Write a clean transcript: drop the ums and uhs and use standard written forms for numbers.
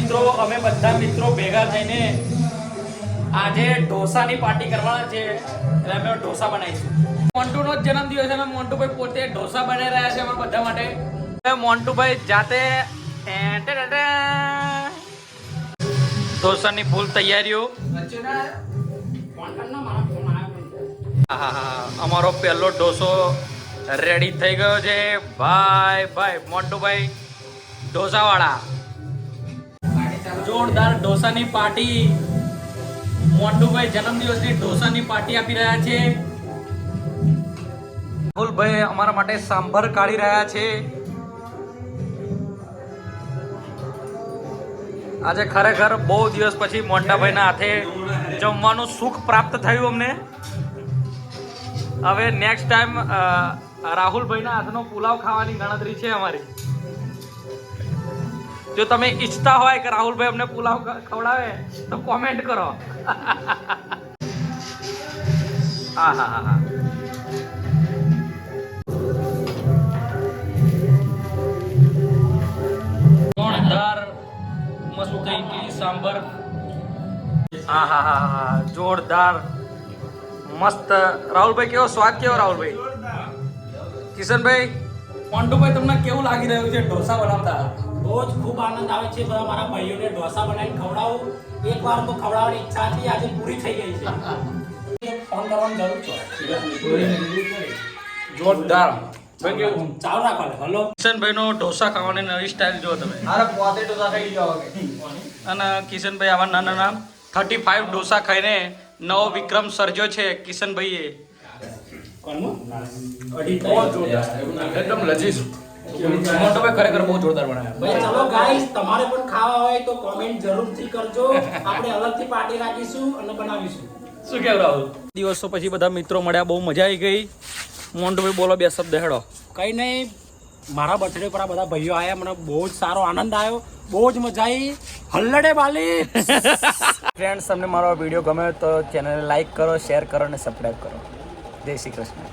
મિત્રો અમે બધા મિત્રો ભેગા થઈને આજે ઢોસાની પાર્ટી કરવાના છે એટલે અમે ઢોસા બનાવીશું. મોન્ટુનો જ જન્મદિવસ છે. અમે મોન્ટુભાઈ પોતે ઢોસા બનાવી રહ્યા છે અમારા બધા માટે. મોન્ટુભાઈ જાતે ઢોસાની ફૂલ તૈયારીઓ. અમારો પહેલો ઢોસો રેડી થઈ ગયો છે. ભાઈ મોન્ટુભાઈ ઢોસાવાળા. જોરદાર ઢોસાની પાર્ટી. મોન્ટુભાઈ જન્મદિવસની ઢોસાની પાર્ટી આપી રહ્યા છે. રાહુલભાઈ અમારા માટે સાંભર કાઢી રહ્યા છે. આજે ખરેખર બહુ દિવસ પછી મોન્ટાભાઈના હાથે જમવાનું સુખ પ્રાપ્ત થયું અમને. હવે નેક્સ્ટ ટાઈમ રાહુલભાઈના હાથનો પુલાવ ખાવાની ગણતરી છે અમારી. જો તમે ઈચ્છતા હોય કે રાહુલભાઈ અમને પુલાવ ખવડાવે તો કોમેન્ટ કરો. હા. જોરદાર મસ્ત ઇડલી સાંભર. હા જોરદાર મસ્ત. રાહુલભાઈ કેવો સ્વાદ કેવો? રાહુલભાઈ, કિશનભાઈ, મોન્ટુભાઈ તમને કેવું લાગી રહ્યું છે ઢોસા બનાવતા? બહુ જ ખૂબ આનંદ આવે છે. બધા મારા ભાઈઓને ઢોસા બનાવીને ખવડાવું. એકવાર તો ખવડાવવાની ઈચ્છા હતી, આજે પૂરી થઈ ગઈ છે. ફોન કરવાની જરૂર છે. જોરદાર. ચાલુ રાખો. હલો કિશનભાઈ નો ઢોસા ખાવાની નવી સ્ટાઇલ જો તમે. પોતે ઢોસા ખાઈ જાઓ. અને કિશનભાઈ આવા નાના 35 ઢોસા ખાઈને નવો વિક્રમ સર્જ્યો છે કિશનભાઈએ. એકદમ લજીઝ. મોન્ટુભાઈ ખરેખર બહુ જોરદાર બનાવ્યા. ભાઈ ચલો ગાઈસ, તમારે પણ ખાવા હોય તો કોમેન્ટ જરૂરથી કરજો. આપણે અલગથી પાર્ટી રાખીશું અને બનાવીશું. શું કેવું રાહુલ? દિવસો પછી બધા મિત્રો મળ્યા, બહુ મજા આવી ગઈ. મોન્ટુભાઈ બોલો બે શબ્દ હેડો. કઈ નહીં, મારા બર્થડે પર આ બધા ભાઈઓ આવ્યા, મને બહુ જ સારો આનંદ આવ્યો, બહુ જ મજા આવી. હલ્લડે બાલી. ફ્રેન્ડ્સ, તમને મારો વિડીયો ગમે તો ચેનલને લાઈક કરો, શેર કરો અને સબસ્ક્રાઈબ કરો. જય શ્રી કૃષ્ણ.